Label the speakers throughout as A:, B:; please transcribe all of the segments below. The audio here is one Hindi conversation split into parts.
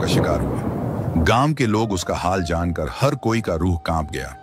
A: का शिकार हुआ। गांव के लोग उसका हाल जानकर हर कोई का रूह कांप गया।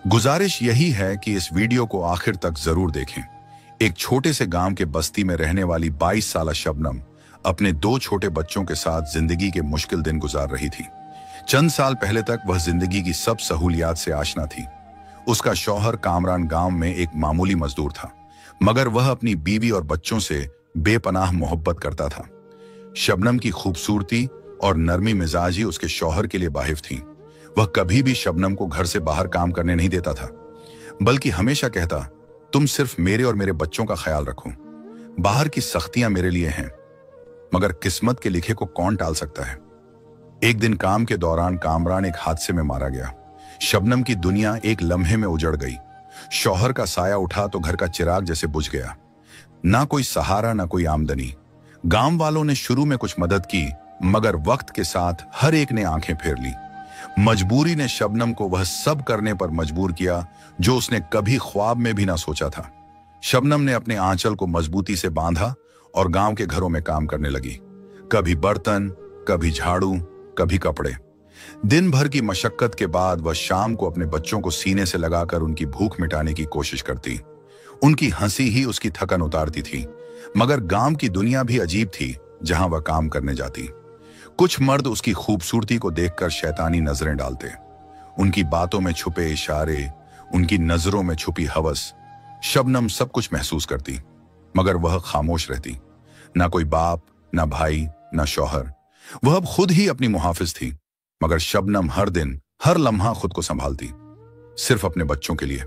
A: गुजारिश यही है कि इस वीडियो को आखिर तक जरूर देखें। एक छोटे से गांव के बस्ती में रहने वाली 22 साल शबनम अपने 2 छोटे बच्चों के साथ जिंदगी के मुश्किल दिन गुजार रही थी। चंद साल पहले तक वह जिंदगी की सब सहूलियात से आशना थी। उसका शौहर कामरान गांव में एक मामूली मजदूर था, मगर वह अपनी बीवी और बच्चों से बेपनाह मोहब्बत करता था। शबनम की खूबसूरती और नरमी मिजाजी उसके शौहर के लिए वाहिफ थी। वह कभी भी शबनम को घर से बाहर काम करने नहीं देता था, बल्कि हमेशा कहता, तुम सिर्फ मेरे और मेरे बच्चों का ख्याल रखो। बाहर की सख्तियां मेरे लिए हैं, मगर किस्मत के लिखे को कौन टाल सकता है। एक दिन काम के दौरान कामरान एक हादसे में मारा गया। शबनम की दुनिया एक लम्हे में उजड़ गई। शौहर का साया उठा तो घर का चिराग जैसे बुझ गया। ना कोई सहारा, ना कोई आमदनी। गांव वालों ने शुरू में कुछ मदद की, मगर वक्त के साथ हर एक ने आंखें फेर ली। मजबूरी ने शबनम को वह सब करने पर मजबूर किया जो उसने कभी ख्वाब में भी ना सोचा था। शबनम ने अपने आंचल को मजबूती से बांधा और गांव के घरों में काम करने लगी। कभी बर्तन, कभी झाड़ू, कभी कपड़े। दिन भर की मशक्कत के बाद वह शाम को अपने बच्चों को सीने से लगाकर उनकी भूख मिटाने की कोशिश करती। उनकी हंसी ही उसकी थकन उतारती थी। मगर गांव की दुनिया भी अजीब थी जहां वह काम करने जाती। कुछ मर्द उसकी खूबसूरती को देखकर शैतानी नजरें डालते। उनकी बातों में छुपे इशारे, उनकी नजरों में छुपी हवस। शबनम सब कुछ महसूस करती, मगर वह खामोश रहती। ना कोई बाप, ना भाई, ना शौहर। वह अब खुद ही अपनी मुहाफिज थी, मगर शबनम हर दिन, हर लम्हा खुद को संभालती, सिर्फ अपने बच्चों के लिए।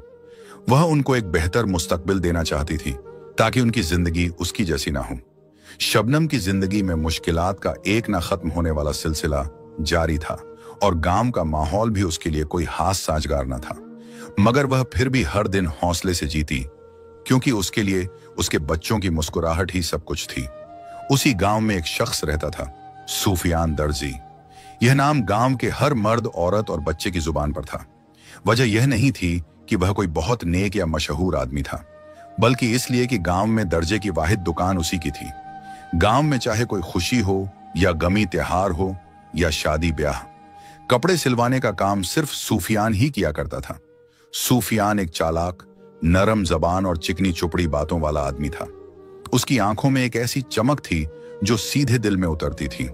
A: वह उनको एक बेहतर मुस्तकबिल देना चाहती थी, ताकि उनकी जिंदगी उसकी जैसी ना हो। शबनम की जिंदगी में मुश्किलात का एक ना खत्म होने वाला सिलसिला जारी था, और गांव का माहौल भी उसके लिए कोई हास साजगार न था। मगर वह फिर भी हर दिन हौसले से जीती, क्योंकि उसके लिए उसके बच्चों की मुस्कुराहट ही सब कुछ थी। उसी गांव में एक शख्स रहता था, सूफियान दर्जी। यह नाम गांव के हर मर्द, औरत और बच्चे की जुबान पर था। वजह यह नहीं थी कि वह कोई बहुत नेक या मशहूर आदमी था, बल्कि इसलिए कि गांव में दर्जे की वाहिद दुकान उसी की थी। गांव में चाहे कोई खुशी हो या गमी त्योहार हो या शादी ब्याह, कपड़े सिलवाने का काम सिर्फ सूफियान ही किया करता था। सूफियान एक चालाक, नरम जबान और चिकनी चुपड़ी बातों वाला आदमी था। उसकी आंखों में एक ऐसी चमक थी जो सीधे दिल में उतरती थी,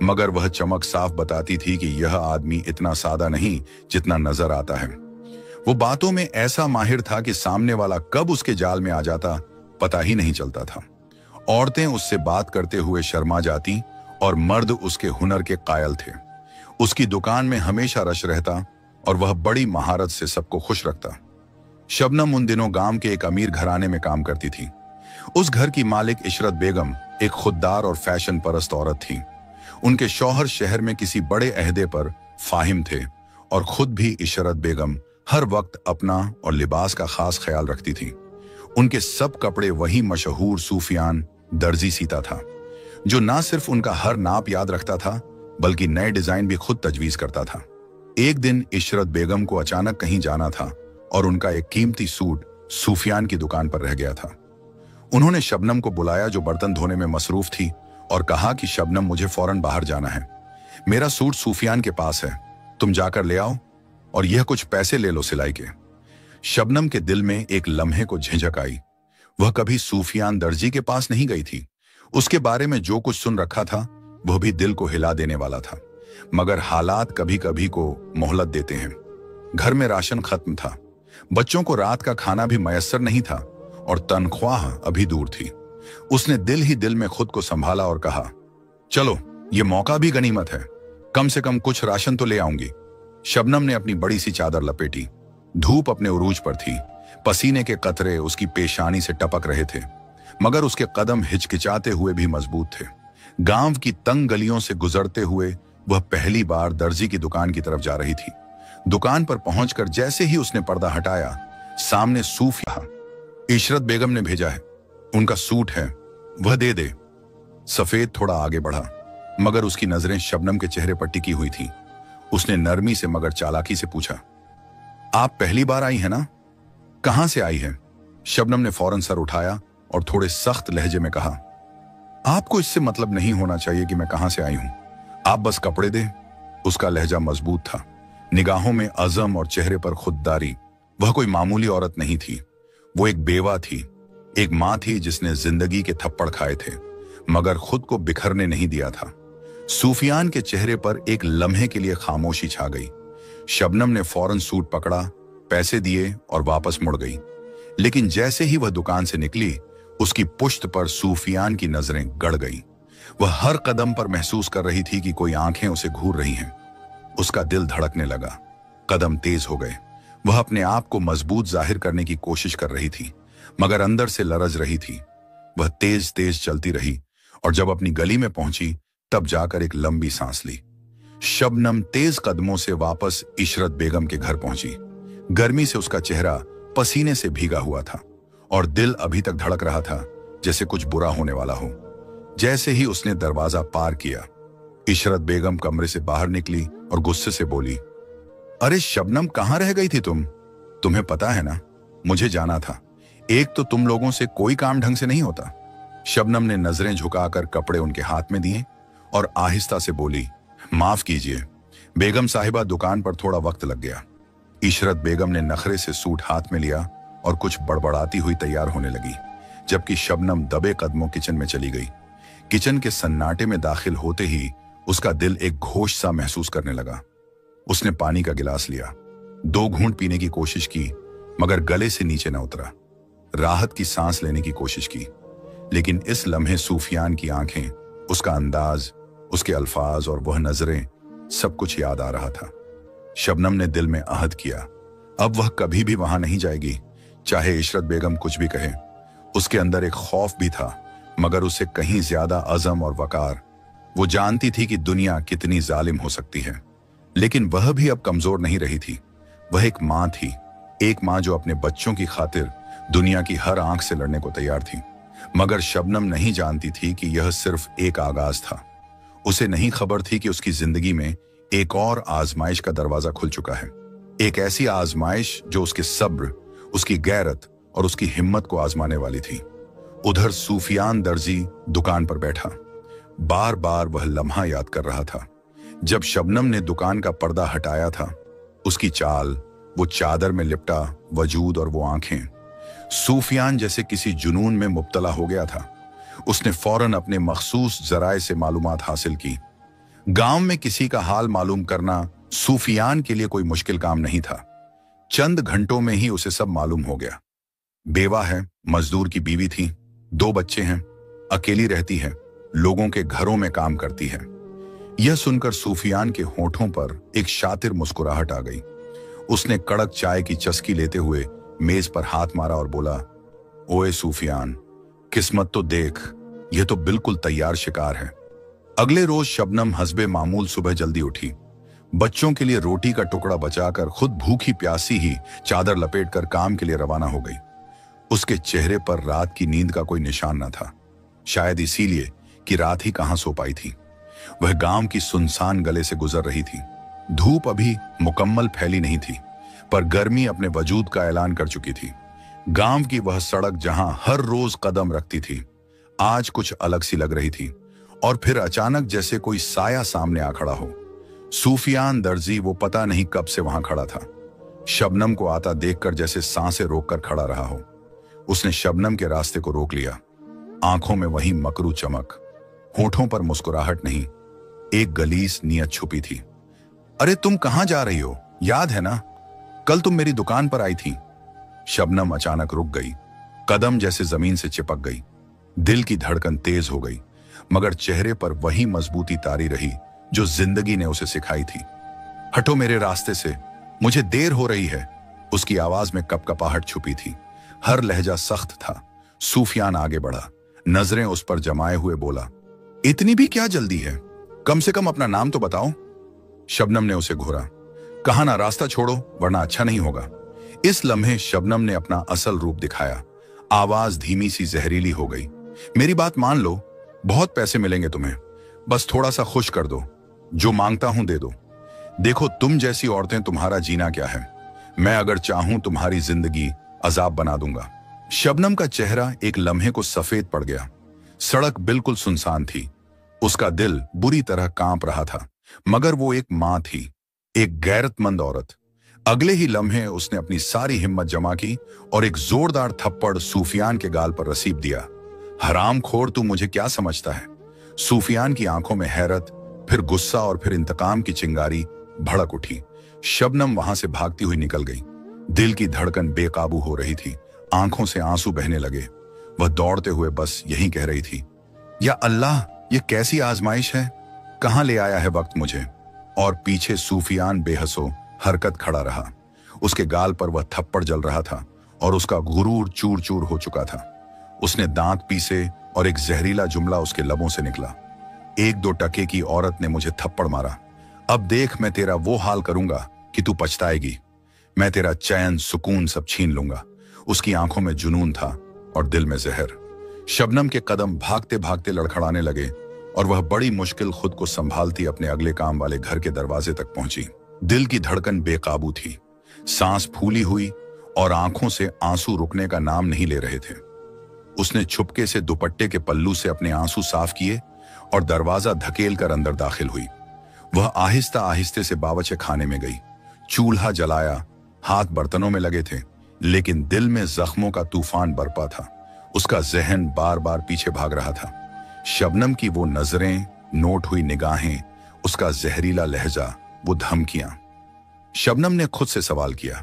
A: मगर वह चमक साफ बताती थी कि यह आदमी इतना सादा नहीं जितना नजर आता है। वो बातों में ऐसा माहिर था कि सामने वाला कब उसके जाल में आ जाता पता ही नहीं चलता था। औरतें उससे बात करते हुए शर्मा जाती और मर्द उसके हुनर के कायल थे। उसकी दुकान में हमेशा रश रहता और वह बड़ी महारत से सबको खुश रखता। शबनम उन दिनों गांव के एक अमीर घराने में काम करती थी। उस घर की मालिक इशरत बेगम एक खुददार और फैशन परस्त औरत थी। उनके शौहर शहर में किसी बड़े अहदे पर फाहिम थे, और खुद भी इशरत बेगम हर वक्त अपना और लिबास का खास ख्याल रखती थी। उनके सब कपड़े वही मशहूर सूफियान दर्जी सीता था, जो ना सिर्फ उनका हर नाप याद रखता था, बल्कि नए डिजाइन भी खुद तजवीज करता था। एक दिन इशरत बेगम को अचानक कहीं जाना था और उनका एक कीमती सूट सूफियान की दुकान पर रह गया था। उन्होंने शबनम को बुलाया, जो बर्तन धोने में मसरूफ थी, और कहा कि शबनम, मुझे फौरन बाहर जाना है। मेरा सूट सूफियान के पास है, तुम जाकर ले आओ और यह कुछ पैसे ले लो सिलाई के। शबनम के दिल में एक लम्हे को झिझक आई। वह कभी सूफियान दर्जी के पास नहीं गई थी। उसके बारे में जो कुछ सुन रखा था वह भी दिल को हिला देने वाला था, मगर हालात कभी कभी को मोहलत देते हैं। घर में राशन खत्म था, बच्चों को रात का खाना भी मयस्सर नहीं था, और तनख्वाह अभी दूर थी। उसने दिल ही दिल में खुद को संभाला और कहा, चलो ये मौका भी गनीमत है, कम से कम कुछ राशन तो ले आऊंगी। शबनम ने अपनी बड़ी सी चादर लपेटी। धूप अपने उरूज पर थी, पसीने के कतरे उसकी पेशानी से टपक रहे थे, मगर उसके कदम हिचकिचाते हुए भी मजबूत थे। गांव की तंग गलियों से गुजरते हुए वह पहली बार दर्जी की दुकान की तरफ जा रही थी। दुकान पर पहुंचकर जैसे ही उसने पर्दा हटाया, सामने सूफिया इशरत बेगम ने भेजा है, उनका सूट है, वह दे दे। सफेद थोड़ा आगे बढ़ा, मगर उसकी नजरें शबनम के चेहरे पर टिकी हुई थी। उसने नरमी से मगर चालाकी से पूछा, आप पहली बार आई है ना? कहां से आई है? शबनम ने फौरन सर उठाया और थोड़े सख्त लहजे में कहा, आपको इससे मतलब नहीं होना चाहिए कि मैं कहां से आई हूं। आप बस कपड़े दें। उसका लहजा मजबूत था, निगाहों में अज़म और चेहरे पर खुददारी। वह कोई मामूली औरत नहीं थी, वो एक बेवा थी, एक माँ थी जिसने जिंदगी के थप्पड़ खाए थे मगर खुद को बिखरने नहीं दिया था। सूफियान के चेहरे पर एक लम्हे के लिए खामोशी छा गई। शबनम ने फौरन सूट पकड़ा, पैसे दिए और वापस मुड़ गई। लेकिन जैसे ही वह दुकान से निकली, उसकी पुश्त पर सूफियान की नजरें गड़ गई। वह हर कदम पर महसूस कर रही थी कि कोई आंखें उसे घूर रही हैं। उसका दिल धड़कने लगा, कदम तेज हो गए। वह अपने आप को मजबूत जाहिर करने की कोशिश कर रही थी मगर अंदर से लरज रही थी। वह तेज तेज चलती रही और जब अपनी गली में पहुंची तब जाकर एक लंबी सांस ली। शबनम तेज कदमों से वापस इशरत बेगम के घर पहुंची। गर्मी से उसका चेहरा पसीने से भीगा हुआ था और दिल अभी तक धड़क रहा था जैसे कुछ बुरा होने वाला हो। जैसे ही उसने दरवाजा पार किया, इशरत बेगम कमरे से बाहर निकली और गुस्से से बोली, अरे शबनम, कहां रह गई थी तुम? तुम्हें पता है ना, मुझे जाना था। एक तो तुम लोगों से कोई काम ढंग से नहीं होता। शबनम ने नजरें झुकाकर कपड़े उनके हाथ में दिए और आहिस्ता से बोली, माफ कीजिए बेगम साहिबा, दुकान पर थोड़ा वक्त लग गया। इशरत बेगम ने नखरे से सूट हाथ में लिया और कुछ बड़बड़ाती हुई तैयार होने लगी, जबकि शबनम दबे कदमों किचन में चली गई। किचन के सन्नाटे में दाखिल होते ही उसका दिल एक घोष सा महसूस करने लगा। उसने पानी का गिलास लिया, 2 घूंट पीने की कोशिश की मगर गले से नीचे न उतरा। राहत की सांस लेने की कोशिश की, लेकिन इस लम्हे सूफियान की आंखें, उसका अंदाज, उसके अल्फाज और वह नजरें, सब कुछ याद आ रहा था। शबनम ने दिल में अहद किया, अब वह कभी भी वहां नहीं जाएगी, चाहे इशरत बेगम कुछ भी कहे। उसके अंदर एक खौफ भी था मगर उससे कहीं ज्यादा अज़म और वकार। वो जानती थी कि दुनिया कितनी जालिम हो सकती है, लेकिन वह भी अब कमजोर नहीं रही थी। वह एक माँ थी, एक माँ जो अपने बच्चों की खातिर दुनिया की हर आंख से लड़ने को तैयार थी। मगर शबनम नहीं जानती थी कि यह सिर्फ एक आगाज था। उसे नहीं खबर थी कि उसकी जिंदगी में एक और आजमाइश का दरवाजा खुल चुका है। एक ऐसी आजमाइश जो उसके सब्र, उसकी गैरत और उसकी हिम्मत को आजमाने वाली थी। उधर सूफियान दर्जी दुकान पर बैठा, बार बार वह लम्हा याद कर रहा था जब शबनम ने दुकान का पर्दा हटाया था। उसकी चाल, वो चादर में लिपटा वजूद और वो आंखें। सूफियान जैसे किसी जुनून में मुब्तला हो गया था। उसने फौरन अपने मखसूस जराए से मालूमात हासिल की। गांव में किसी का हाल मालूम करना सूफियान के लिए कोई मुश्किल काम नहीं था। चंद घंटों में ही उसे सब मालूम हो गया। बेवा है, मजदूर की बीवी थी, 2 बच्चे हैं, अकेली रहती है, लोगों के घरों में काम करती है। यह सुनकर सूफियान के होठों पर एक शातिर मुस्कुराहट आ गई। उसने कड़क चाय की चस्की लेते हुए मेज पर हाथ मारा और बोला, ओए सूफियान, किस्मत तो देख, यह तो बिल्कुल तैयार शिकार है। अगले रोज शबनम हस्बे मामूल सुबह जल्दी उठी। बच्चों के लिए रोटी का टुकड़ा बचाकर खुद भूखी प्यासी ही चादर लपेटकर काम के लिए रवाना हो गई। उसके चेहरे पर रात की नींद का कोई निशान न था, शायद इसीलिए कि रात ही कहां सो पाई थी। वह गांव की सुनसान गले से गुजर रही थी। धूप अभी मुकम्मल फैली नहीं थी, पर गर्मी अपने वजूद का ऐलान कर चुकी थी। गांव की वह सड़क जहां हर रोज कदम रखती थी, आज कुछ अलग सी लग रही थी और फिर अचानक जैसे कोई साया सामने आ खड़ा हो। सूफियान दर्जी वो पता नहीं कब से वहां खड़ा था, शबनम को आता देखकर जैसे सांसें रोककर खड़ा रहा हो। उसने शबनम के रास्ते को रोक लिया। आंखों में वही मकरू चमक, होठों पर मुस्कुराहट नहीं, एक गलीस नियत छुपी थी। अरे तुम कहां जा रही हो, याद है ना, कल तुम मेरी दुकान पर आई थी। शबनम अचानक रुक गई, कदम जैसे जमीन से चिपक गई। दिल की धड़कन तेज हो गई मगर चेहरे पर वही मजबूती तारी रही जो जिंदगी ने उसे सिखाई थी। हटो मेरे रास्ते से, मुझे देर हो रही है। उसकी आवाज में कपकपाहट छुपी थी, हर लहजा सख्त था। सूफियान आगे बढ़ा, नजरें उस पर जमाए हुए बोला, इतनी भी क्या जल्दी है, कम से कम अपना नाम तो बताओ। शबनम ने उसे घूरा, कहा ना रास्ता छोड़ो वरना अच्छा नहीं होगा। इस लम्हे शबनम ने अपना असल रूप दिखाया। आवाज धीमी सी जहरीली हो गई, मेरी बात मान लो, बहुत पैसे मिलेंगे तुम्हें, बस थोड़ा सा खुश कर दो, जो मांगता हूं दे दो। देखो तुम जैसी औरतें तुम्हारा जीना क्या है, मैं अगर चाहूं तुम्हारी जिंदगी अजाब बना दूंगा। शबनम का चेहरा एक लम्हे को सफेद पड़ गया। सड़क बिल्कुल सुनसान थी, उसका दिल बुरी तरह कांप रहा था, मगर वो एक मां थी, एक गैरतमंद औरत। अगले ही लम्हे उसने अपनी सारी हिम्मत जमा की और एक जोरदार थप्पड़ सूफियान के गाल पर रसीब दिया। हरामखोर, तू मुझे क्या समझता है? सूफियान की आंखों में हैरत, फिर गुस्सा और फिर इंतकाम की चिंगारी भड़क उठी। शबनम वहां से भागती हुई निकल गई। दिल की धड़कन बेकाबू हो रही थी, आंखों से आंसू बहने लगे। वह दौड़ते हुए बस यही कह रही थी, या अल्लाह, ये कैसी आजमाइश है? कहां ले आया है वक्त मुझे? और पीछे सूफियान बेहसो हरकत खड़ा रहा। उसके गाल पर वह थप्पड़ जल रहा था और उसका गुरूर चूर चूर हो चुका था। उसने दांत पीसे और एक जहरीला जुमला उसके लबों से निकला, 1-2 टके की औरत ने मुझे थप्पड़ मारा। अब देख, मैं तेरा वो हाल करूंगा कि तू पछताएगी। मैं तेरा चैन सुकून सब छीन लूंगा। उसकी आंखों में जुनून था और दिल में जहर। शबनम के कदम भागते भागते लड़खड़ाने लगे और वह बड़ी मुश्किल खुद को संभालती अपने अगले काम वाले घर के दरवाजे तक पहुंची। दिल की धड़कन बेकाबू थी, सांस फूली हुई और आंखों से आंसू रुकने का नाम नहीं ले रहे थे। उसने छुपके से दुपट्टे के पल्लू से अपने आंसू साफ किए और दरवाजा धकेल कर अंदर दाखिल हुई। वह आहिस्ता आहिस्ते से बावर्ची खाने में गई। चूल्हा जलाया, हाथ बर्तनों में लगे थे, लेकिन दिल में जख्मों का तूफान बरपा था। उसका जहन बार बार पीछे भाग रहा था। शबनम की वो नजरें, नोट हुई निगाहें, उसका जहरीला लहजा, वो धमकियां। शबनम ने खुद से सवाल किया,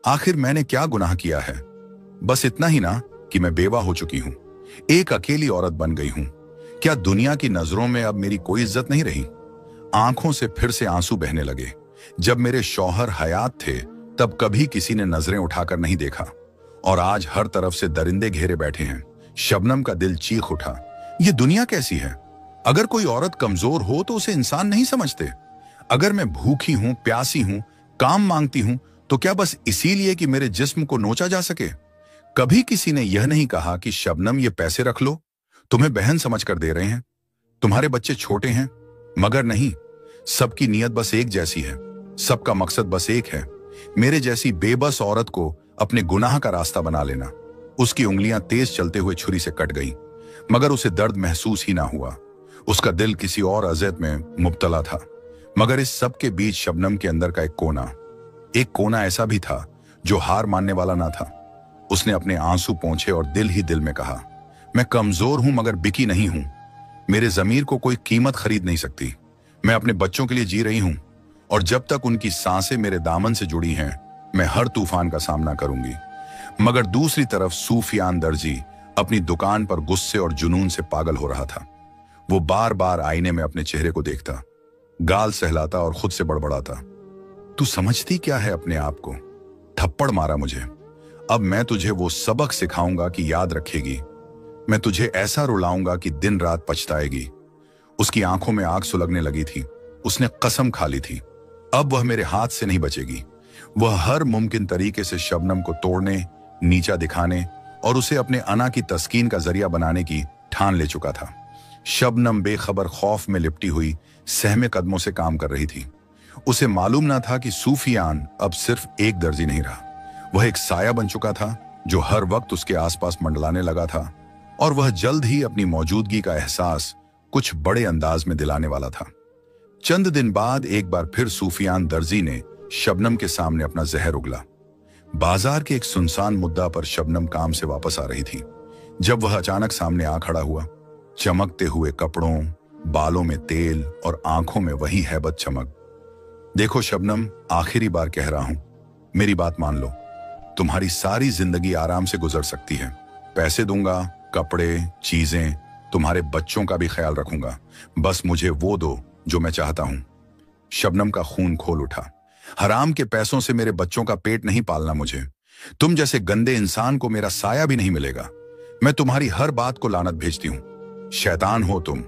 A: आखिर मैंने क्या गुनाह किया है? बस इतना ही ना कि मैं बेवा हो चुकी हूं, एक अकेली औरत बन गई हूं। क्या दुनिया की नजरों में अब मेरी कोई इज्जत नहीं रही? आंखों से फिर से आंसू बहने लगे। जब मेरे शौहर हयात थे तब कभी किसी ने नजरें उठाकर नहीं देखा, और आज हर तरफ से दरिंदे घेरे बैठे हैं। शबनम का दिल चीख उठा, ये दुनिया कैसी है? अगर कोई औरत कमजोर हो तो उसे इंसान नहीं समझते। अगर मैं भूखी हूं, प्यासी हूं, काम मांगती हूं, तो क्या बस इसीलिए कि मेरे जिस्म को नोचा जा सके? कभी किसी ने यह नहीं कहा कि शबनम, ये पैसे रख लो, तुम्हें बहन समझकर दे रहे हैं, तुम्हारे बच्चे छोटे हैं। मगर नहीं, सबकी नीयत बस एक जैसी है, सबका मकसद बस एक है, मेरे जैसी बेबस औरत को अपने गुनाह का रास्ता बना लेना। उसकी उंगलियां तेज चलते हुए छुरी से कट गईं, मगर उसे दर्द महसूस ही ना हुआ। उसका दिल किसी और अज़ियत में मुब्तला था। मगर इस सब के बीच शबनम के अंदर का एक कोना ऐसा भी था जो हार मानने वाला ना था। उसने अपने आंसू पोंछे और दिल ही दिल में कहा, मैं कमजोर हूं मगर बिकी नहीं हूं। मेरे जमीर को कोई कीमत खरीद नहीं सकती। मैं अपने बच्चों के लिए जी रही हूं, और जब तक उनकी सांसें मेरे दामन से जुड़ी हैं, मैं हर तूफान का सामना करूंगी। मगर दूसरी तरफ सूफियान दर्जी अपनी दुकान पर गुस्से और जुनून से पागल हो रहा था। वो बार बार आईने में अपने चेहरे को देखता, गाल सहलाता और खुद से बड़बड़ाता, तू समझती क्या है अपने आप को? थप्पड़ मारा मुझे, अब मैं तुझे वो सबक सिखाऊंगा कि याद रखेगी। मैं तुझे ऐसा रुलाऊंगा कि दिन रात पछताएगी। उसकी आंखों में आग सुलगने लगी थी। उसने कसम खा ली थी, अब वह मेरे हाथ से नहीं बचेगी। वह हर मुमकिन तरीके से शबनम को तोड़ने, नीचा दिखाने और उसे अपने अना की तस्कीन का जरिया बनाने की ठान ले चुका था। शबनम बेखबर खौफ में लिपटी हुई सहमे कदमों से काम कर रही थी। उसे मालूम ना था कि सूफियान अब सिर्फ एक दर्जी नहीं रहा, वह एक साया बन चुका था जो हर वक्त उसके आसपास मंडलाने लगा था, और वह जल्द ही अपनी मौजूदगी का एहसास कुछ बड़े अंदाज में दिलाने वाला था। चंद दिन बाद एक बार फिर सूफियान दर्जी ने शबनम के सामने अपना जहर उगला। बाजार के एक सुनसान मुद्दा पर शबनम काम से वापस आ रही थी जब वह अचानक सामने आ खड़ा हुआ। चमकते हुए कपड़ों, बालों में तेल और आंखों में वही हैबत चमक। देखो शबनम, आखिरी बार कह रहा हूं, मेरी बात मान लो। तुम्हारी सारी जिंदगी आराम से गुजर सकती है। पैसे दूंगा, कपड़े, चीजें, तुम्हारे बच्चों का भी ख्याल रखूंगा। बस मुझे वो दो जो मैं चाहता हूं। शबनम का खून खोल उठा। हराम के पैसों से मेरे बच्चों का पेट नहीं पालना मुझे। तुम जैसे गंदे इंसान को मेरा साया भी नहीं मिलेगा। मैं तुम्हारी हर बात को लानत भेजती हूं। शैतान हो तुम।